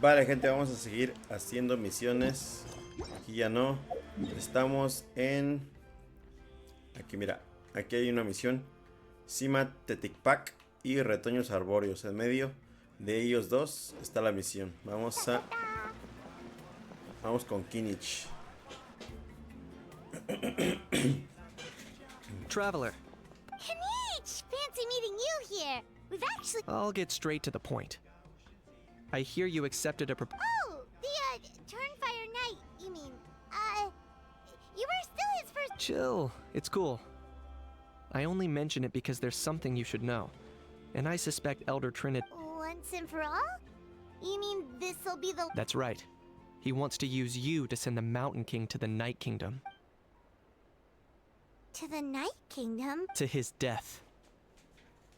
Vale, gente, vamos a seguir haciendo misiones. Aquí ya no. Estamos en... Aquí, mira. Aquí hay una misión. Cima Teticpac y retoños arbóreos. En medio de ellos dos está la misión. Vamos con Kinich. Traveler. Kinich! Fancy meeting you here. We've actually... I'll get straight to the point. I hear you accepted a proposal. Oh, the, Turnfire Knight, you mean. You were still his first... Chill, it's cool. I only mention it because there's something you should know. And I suspect Elder Trinity... Once and for all? You mean this'll be the... That's right. He wants to use you to send the Mountain King to the Night Kingdom. To the Night Kingdom? To his death.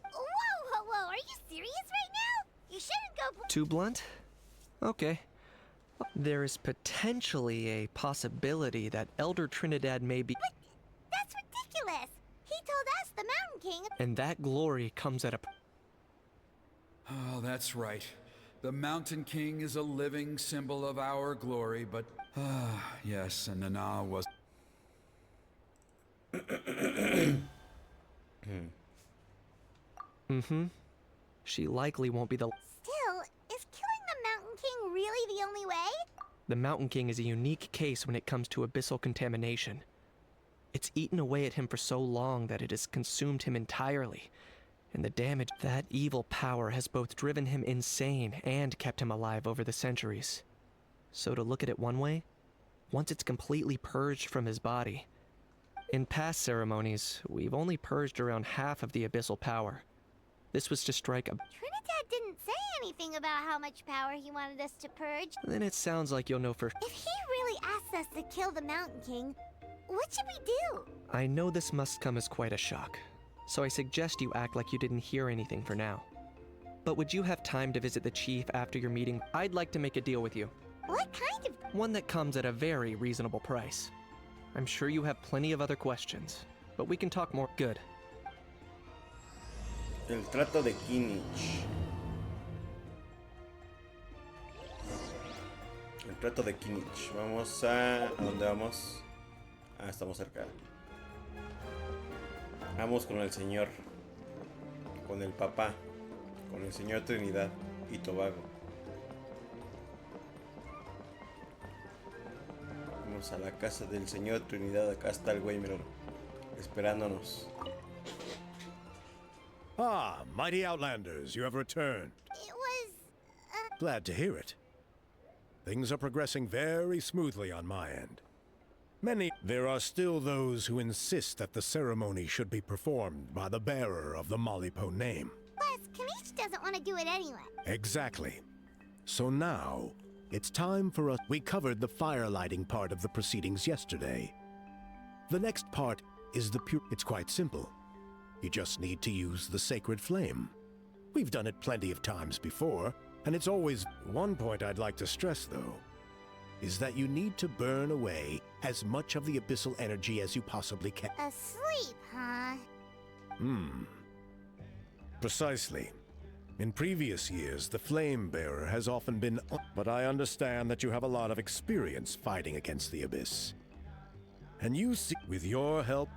Whoa, are you serious right now? You shouldn't go... Too blunt? Okay. There is potentially a possibility that Elder Trinidad may be... But that's ridiculous! He told us the Mountain King... And that glory comes at a... Oh, that's right. The Mountain King is a living symbol of our glory, but... yes, and Nana was... She likely won't be the... Still, is killing the Mountain King really the only way? The Mountain King is a unique case when it comes to abyssal contamination. It's eaten away at him for so long that it has consumed him entirely. And the damage... That evil power has both driven him insane and kept him alive over the centuries. So to look at it one way, once it's completely purged from his body... In past ceremonies, we've only purged around half of the abyssal power. This was to strike a... Trinidad didn't say anything about how much power he wanted us to purge. Then it sounds like you'll know for... If he really asks us to kill the Mountain King, what should we do? I know this must come as quite a shock, so I suggest you act like you didn't hear anything for now. But would you have time to visit the chief after your meeting? I'd like to make a deal with you. What kind of... One that comes at a very reasonable price. I'm sure you have plenty of other questions, but we can talk more. Good. El trato de Kinich. El trato de Kinich. Vamos a... ¿A dónde vamos? Ah, estamos cerca. Vamos con el señor. Con el papá. Con el señor Trinidad y Tobago. Vamos a la casa del señor Trinidad. Acá está el güey, míralo. Esperándonos. Ah, mighty Outlanders, you have returned. It was... Glad to hear it. Things are progressing very smoothly on my end. There are still those who insist that the ceremony should be performed by the bearer of the Malipo name. Plus, Kinich doesn't want to do it anyway. Exactly. So now, it's time for us. We covered the fire lighting part of the proceedings yesterday. The next part is the pure. It's quite simple. You just need to use the sacred flame. We've done it plenty of times before, and it's always... One point I'd like to stress, though, is that you need to burn away as much of the abyssal energy as you possibly can. Asleep, huh? Precisely. In previous years, the Flame Bearer has often been... But I understand that you have a lot of experience fighting against the Abyss. And you see... With your help,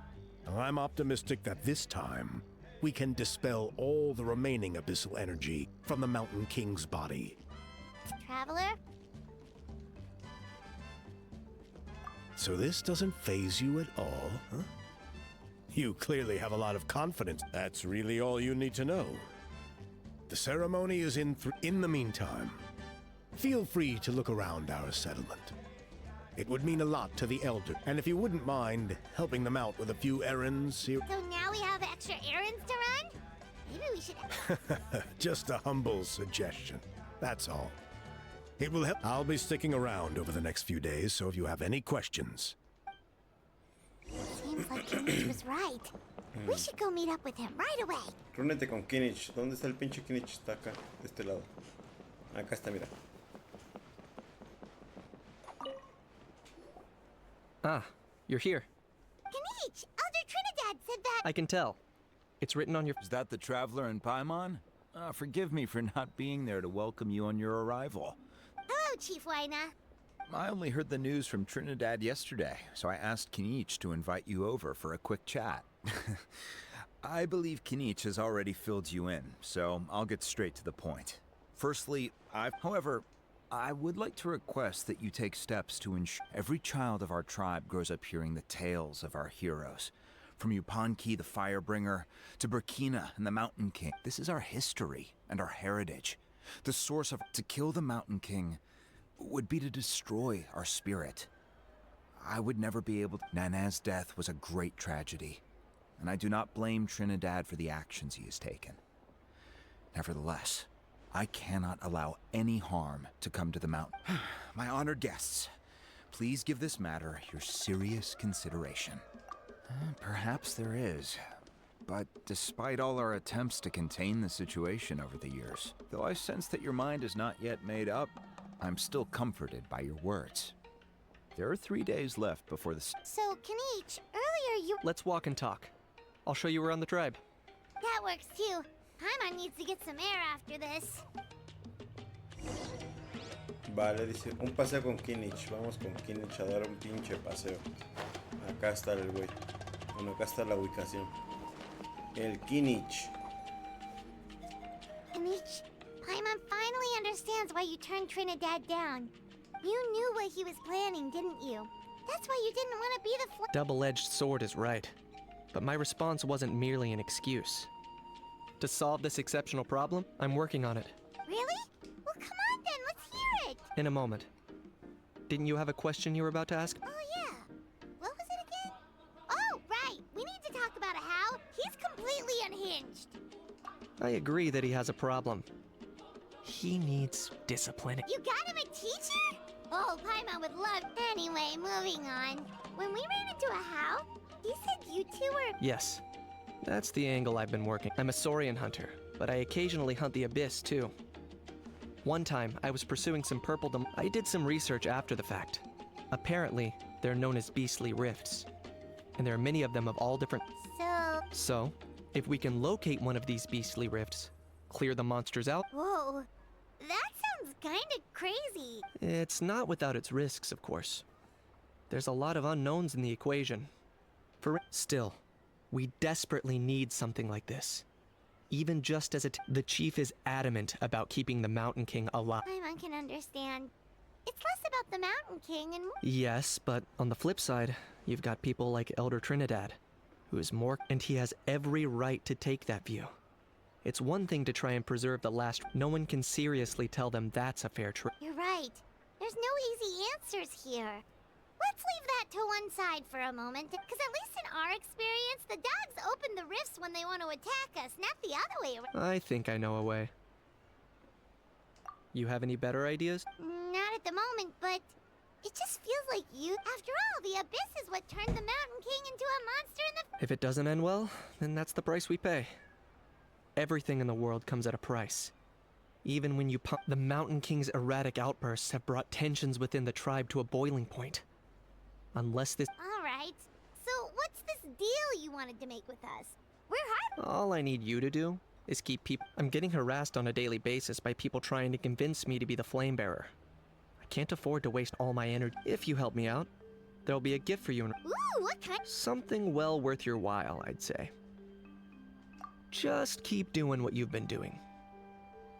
I'm optimistic that this time, we can dispel all the remaining abyssal energy from the Mountain King's body. Traveler? So this doesn't faze you at all, huh? You clearly have a lot of confidence. That's really all you need to know. The ceremony is in the meantime, feel free to look around our settlement. It would mean a lot to the Elder, and if you wouldn't mind helping them out with a few errands here... So now we have extra errands to run? Maybe we should... Just a humble suggestion, that's all. It will help. I'll be sticking around over the next few days, so if you have any questions... Seems like Kinich was right. We should go meet up with him right away. Reúnete con Kinich. ¿Dónde está el pinche Kinich? Está acá, de este lado. Acá está, mira. Ah, you're here. Kinich, Elder Trinidad said that... I can tell. It's written on your... Is that the traveler in Paimon? Forgive me for not being there to welcome you on your arrival. Chief Wyna. I only heard the news from Trinidad yesterday, so I asked Kinich to invite you over for a quick chat. I believe Kinich has already filled you in, so I'll get straight to the point. Firstly, however, I would like to request that you take steps to ensure every child of our tribe grows up hearing the tales of our heroes. From Yupanqui the Firebringer to Burkina and the Mountain King. This is our history and our heritage. The source of to kill the Mountain King would be to destroy our spirit. I would never be able to. Nana's death was a great tragedy, and I do not blame Trinidad for the actions he has taken. Nevertheless, I cannot allow any harm to come to the mountain. My honored guests, please give this matter your serious consideration. Perhaps there is. But despite all our attempts to contain the situation over the years, though I sense that your mind is not yet made up, I'm still comforted by your words. There are 3 days left before the... So, Kinich, earlier you... Let's walk and talk. I'll show you around the tribe. That works too. Paimon needs to get some air after this. Vale, dice, un paseo con Kinich. Vamos con Kinich a dar un pinche paseo. Acá está el güey. Bueno, acá está la ubicación. El Kinich. Kinich, Paimon finally understands why you turned Trinidad down. You knew what he was planning, didn't you? That's why you didn't want to be the Double-edged sword is right. But my response wasn't merely an excuse. To solve this exceptional problem, I'm working on it. Really? Well, come on then, let's hear it! In a moment. Didn't you have a question you were about to ask? Oh yeah. What was it again? Oh, right! We need to talk about How. He's completely unhinged. I agree that he has a problem. He needs discipline. You got him a teacher? Oh, Paimon would love... Anyway, moving on. When we ran into a How, he said you two were... Yes. That's the angle I've been working. I'm a Saurian hunter, but I occasionally hunt the Abyss, too. One time, I was pursuing some purpledom. I did some research after the fact. Apparently, they're known as beastly rifts. And there are many of them of all different... So, if we can locate one of these beastly rifts, clear the monsters out... Whoa. That sounds kinda crazy. It's not without its risks, of course. There's a lot of unknowns in the equation. Still, we desperately need something like this. Even just as the chief is adamant about keeping the Mountain King alive. Paimon can understand. It's less about the Mountain King and more... Yes, but on the flip side, you've got people like Elder Trinidad, who is more... And he has every right to take that view. It's one thing to try and preserve the last... No one can seriously tell them that's a fair trade. You're right. There's no easy answers here. Let's leave that to one side for a moment, because at least in our experience, the dogs open the rifts when they want to attack us, not the other way around. I think I know a way. You have any better ideas? Not at the moment, but it just feels like you... After all, the Abyss is what turned the Mountain King into a monster in the... If it doesn't end well, then that's the price we pay. Everything in the world comes at a price. Even when you pump... The Mountain King's erratic outbursts have brought tensions within the tribe to a boiling point. Unless this... All right. So what's this deal you wanted to make with us? We're hard... All I need you to do is keep people... I'm getting harassed on a daily basis by people trying to convince me to be the flame bearer. I can't afford to waste all my energy. If you help me out, there'll be a gift for you. Ooh, what kind? Something well worth your while, I'd say. Just keep doing what you've been doing.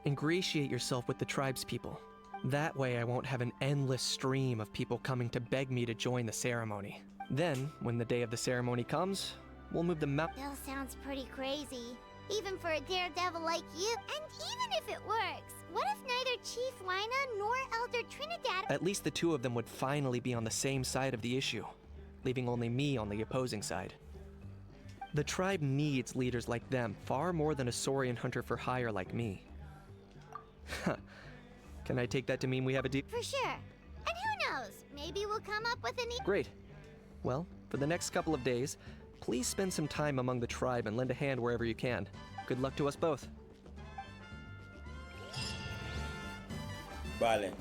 Ingratiate yourself with the tribespeople. That way I won't have an endless stream of people coming to beg me to join the ceremony. Then, when the day of the ceremony comes, we'll move the mount- Still sounds pretty crazy. Even for a daredevil like you. And even if it works, what if neither Chief Wyna nor Elder Trinidad... At least the two of them would finally be on the same side of the issue, leaving only me on the opposing side. The tribe needs leaders like them far more than a Saurian hunter for hire like me. Can I take that to mean we have a deal? For sure. And who knows? Maybe we'll come up with an... Great. Well, for the next couple of days, please spend some time among the tribe and lend a hand wherever you can. Good luck to us both. Vale,